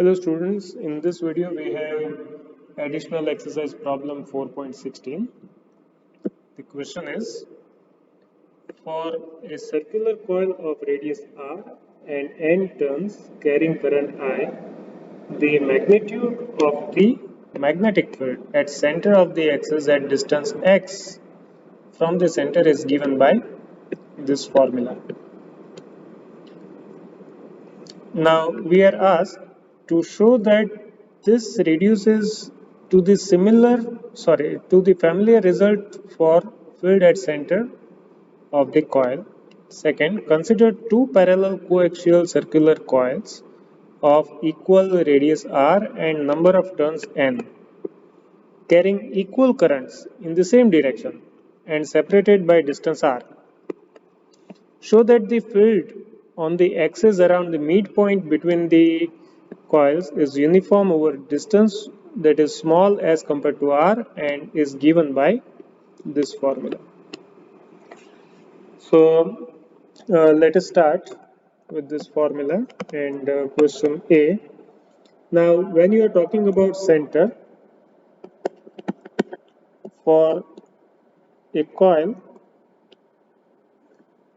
Hello students, in this video we have additional exercise problem 4.16. The question is, for a circular coil of radius r and n turns carrying current I, the magnitude of the magnetic field at center of the axis at distance x from the center is given by this formula. Now we are asked to show that this reduces to the familiar result for field at center of the coil. Second, consider two parallel coaxial circular coils of equal radius r and number of turns n, carrying equal currents in the same direction and separated by distance r. Show that the field on the axis around the midpoint between the coils is uniform over distance that is small as compared to r and is given by this formula. So let us start with this formula and question A. Now when you are talking about center for a coil,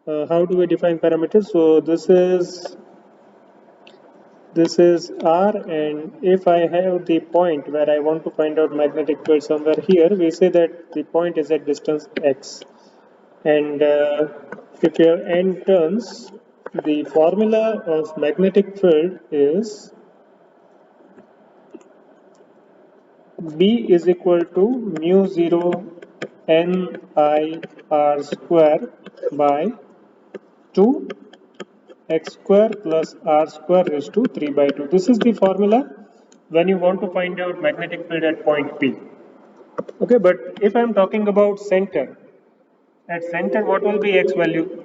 how do we define parameters? So this is r, and if I have the point where I want to find out magnetic field somewhere here, we say that the point is at distance x, and if you have n turns, the formula of magnetic field is B is equal to mu 0 n I r square by 2 x square plus r square raised to 3 by 2. This is the formula when you want to find out magnetic field at point P. Okay, but if I am talking about center, at center what will be x value?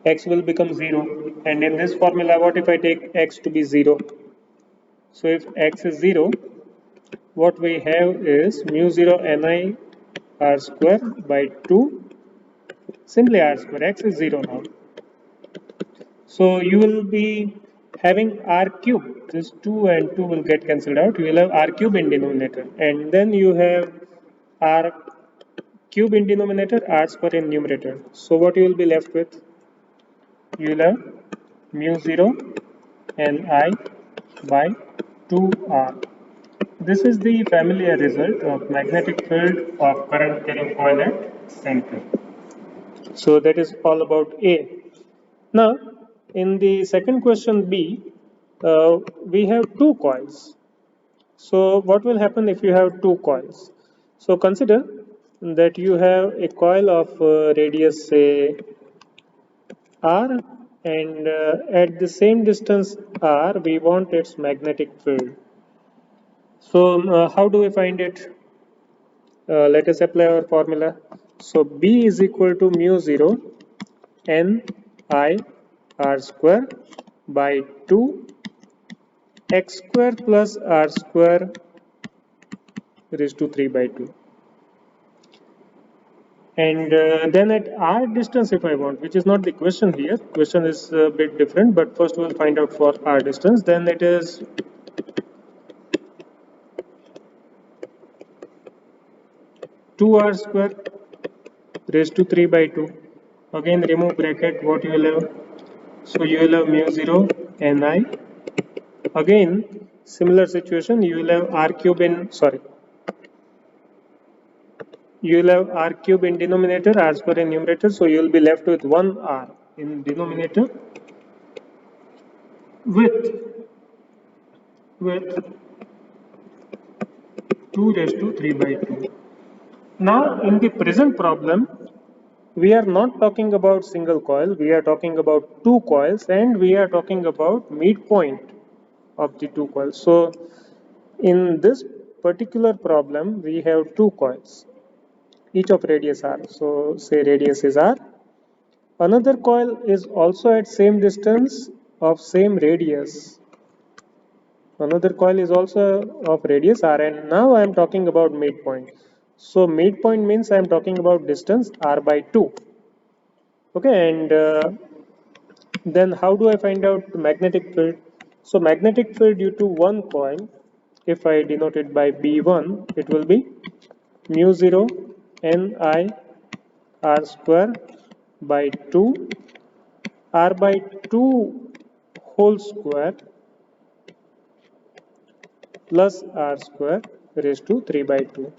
X will become 0, and in this formula what if I take x to be 0? So if x is 0, what we have is mu 0 ni r square by 2, simply r square. X is 0 now. So you will be having r cube. This 2 and 2 will get cancelled out. You will have r cube in denominator, and then you have r cube in denominator, r square in numerator. So what you will be left with? You will have mu 0 ni by 2r. This is the familiar result of magnetic field of current carrying coil at center. So that is all about A. Now, in the second question B, we have two coils. So what will happen if you have two coils? So consider that you have a coil of radius say r, and at the same distance r we want its magnetic field. So how do we find it? Let us apply our formula. So B is equal to mu 0 n I r square by 2 x square plus r square raised to 3 by 2. And then at r distance, if I want, which is not the question here, question is a bit different, but first we'll find out for r distance. Then it is 2r square raised to 3 by 2. Again remove bracket, what you will have? So you will have mu 0 ni. Again similar situation, you will have r cube in, you will have r cube in denominator, r square in numerator, so you will be left with 1 r in denominator with 2 raised to 3 by 2. Now in the present problem, we are not talking about single coil, we are talking about two coils, and we are talking about midpoint of the two coils. So in this particular problem, we have two coils, each of radius r. So say radius is r. Another coil is also at same distance of same radius. Another coil is also of radius r, and now I am talking about midpoint. So midpoint means I am talking about distance r by 2. Okay, and then how do I find out the magnetic field? So magnetic field due to one coil, if I denote it by B1, it will be mu 0 Ni R square by 2 R by 2 whole square plus R square raised to 3 by 2.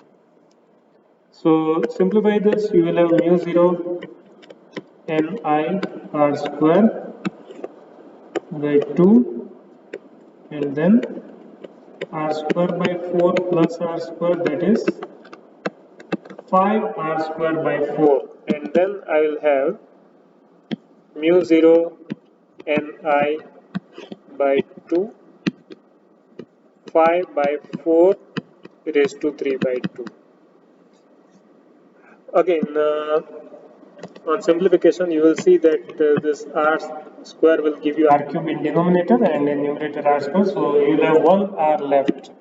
So simplify this, you will have mu 0 Ni R square by 2 and then R square by 4 plus R square, that is 5 R square by 4, and then I will have mu 0 Ni by 2 5 by 4 raised to 3 by 2. Again, on simplification, you will see that this R square will give you R cube in denominator and in numerator R square, so you will have 1 R left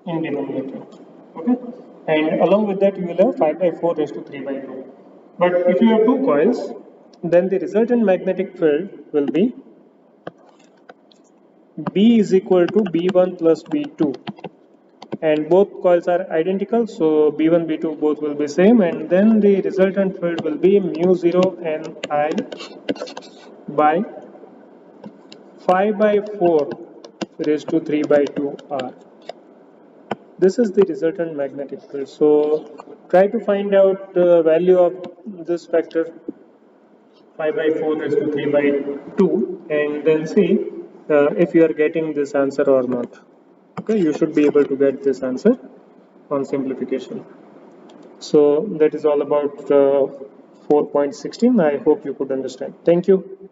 in denominator. Okay, and along with that, you will have 5 by 4 raised to 3 by 2. But if you have two coils, then the resultant magnetic field will be B is equal to B1 plus B2, and both coils are identical, so B1 B2 both will be same, and then the resultant field will be mu 0 Ni by 5 by 4 raised to 3 by 2 R. This is the resultant magnetic field. So try to find out the value of this factor 5 by 4 raised to 3 by 2 and then see if you are getting this answer or not. Okay, you should be able to get this answer on simplification. So that is all about 4.16. I hope you could understand. Thank you.